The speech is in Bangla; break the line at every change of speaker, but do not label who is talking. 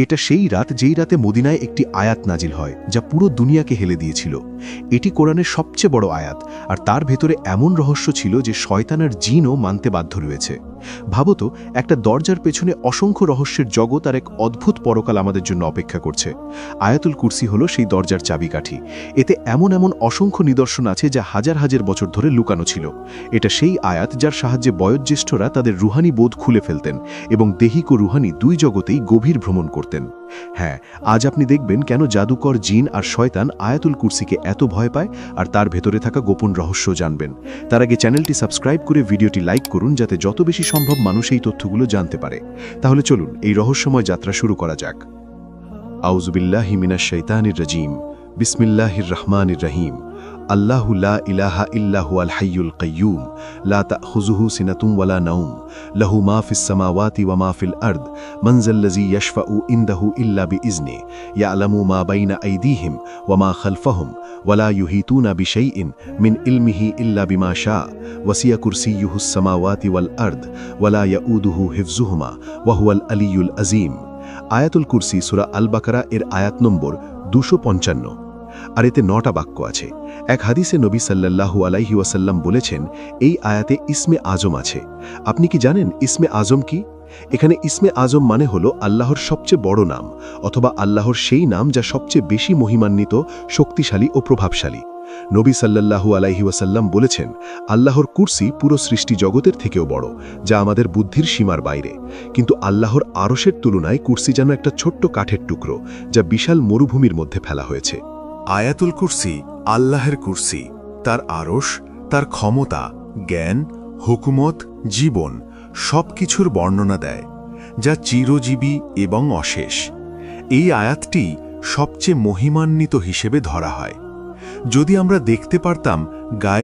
এটা সেই রাত যেই রাতে মদিনায় একটি আয়াত নাজিল হয় যা পুরো দুনিয়াকে হেলে দিয়েছিল। এটি কোরআনের সবচেয়ে বড় আয়াত, আর তার ভেতরে এমন রহস্য ছিল যে শয়তান আর জিনও মানতে বাধ্য রয়েছে। ভাবতো, একটা দরজার পেছনে অসংখ্য রহস্যের জগৎ আর এক অদ্ভুত পরকাল আমাদের জন্য অপেক্ষা করছে। আয়াতুল কুরসি হলো সেই দরজার চাবিকাঠি। এতে এমন এমন অসংখ্য নিদর্শন আছে যা হাজার হাজার বছর ধরে লুকানো ছিল। এটা সেই আয়াত যার সাহায্যে বয়োজ্যেষ্ঠরা তাদের রুহানি বোধ খুলে ফেলতেন এবং দেহিক ও রুহানি দুই জগতেই গভীর ভ্রমণ করতেন। হ্যাঁ, আজ আপনি দেখবেন কেন জাদুকর, জিন আর শয়তান আয়াতুল কুরসিকে এত ভয় পায়, আর তার ভেতরে থাকা গোপন রহস্য জানবেন। তার আগে চ্যানেলটি সাবস্ক্রাইব করে ভিডিওটি লাইক করুন, যাতে যত বেশি সম্ভব মানুষ এই তথ্যগুলো জানতে পারে। তাহলে চলুন এই রহস্যময় যাত্রা শুরু করা যাক। আউযু বিল্লাহি মিনাশ শাইতানির রাজিম। বিসমিল্লাহির রহমানির রহিম। আল্লাহু লা ইলাহা ইল্লা হুয়াল হাইয়ুল কাইয়্যুম, লা তাখুযুহু সিনাতুন ওয়ালা নাওম, লাহু মা ফিস সামাওয়াতি ওয়া মা ফিল আরদ, মান যাল্লাযী ইয়াশফাউ ইনদাহু ইল্লা বিইজনিহি, ইয়ালামু মা বাইনা আইদিহিম ওয়া মা খালফাহুম, ওয়া লা ইউহিতুনা বিশাইইন মিন ইলমিহি ইল্লা বিমা শা, ওয়াসিয়া কুরসিয়্যুহুস সামাওয়াতি ওয়াল আরদ, ওয়া লা ইয়াউদুহু হিফযুহুমা, ওয়া হুয়াল আলিয়্যুল আযীম। আয়াতুল কুরসি সূরা আল বাকারা এর আয়াত নম্বর 255, আর এতে 9টা বাক্য আছে। এক হাদিসে নবী সাল্লাল্লাহু আলাইহি ওয়াসাল্লাম বলেছেন, এই আয়াতে ইসমে আজম আছে। আপনি কি জানেন ইসমে আজম কি? এখানে ইসমে আজম মানে হলো আল্লাহর সবচেয়ে বড় নাম, অথবা আল্লাহর সেই নাম যা সবচেয়ে বেশি মহিমান্বিত, শক্তিশালী ও প্রভাবশালী। নবী সাল্লাল্লাহু আলাইহি ওয়াসাল্লাম বলেছেন, আল্লাহর কুরসি পুরো সৃষ্টি জগতের থেকেও বড়, যা আমাদের বুদ্ধির সীমার বাইরে। কিন্তু আল্লাহর আরশের তুলনায় কুরসি যেন একটা ছোট্ট কাঠের টুকরো, যা বিশাল মরুভূমির মধ্যে ফেলা হয়েছে।
আয়াতুল কুরসি আল্লাহের কুরসি, তার আরশ, তার ক্ষমতা, জ্ঞান, হুকুমত, জীবন সবকিছুর বর্ণনা দেয়, যা চিরজীবী এবং অশেষ। এই আয়াতটি সবচেয়ে মহিমান্বিত হিসেবে ধরা হয়। যদি আমরা দেখতে পারতাম গায়ে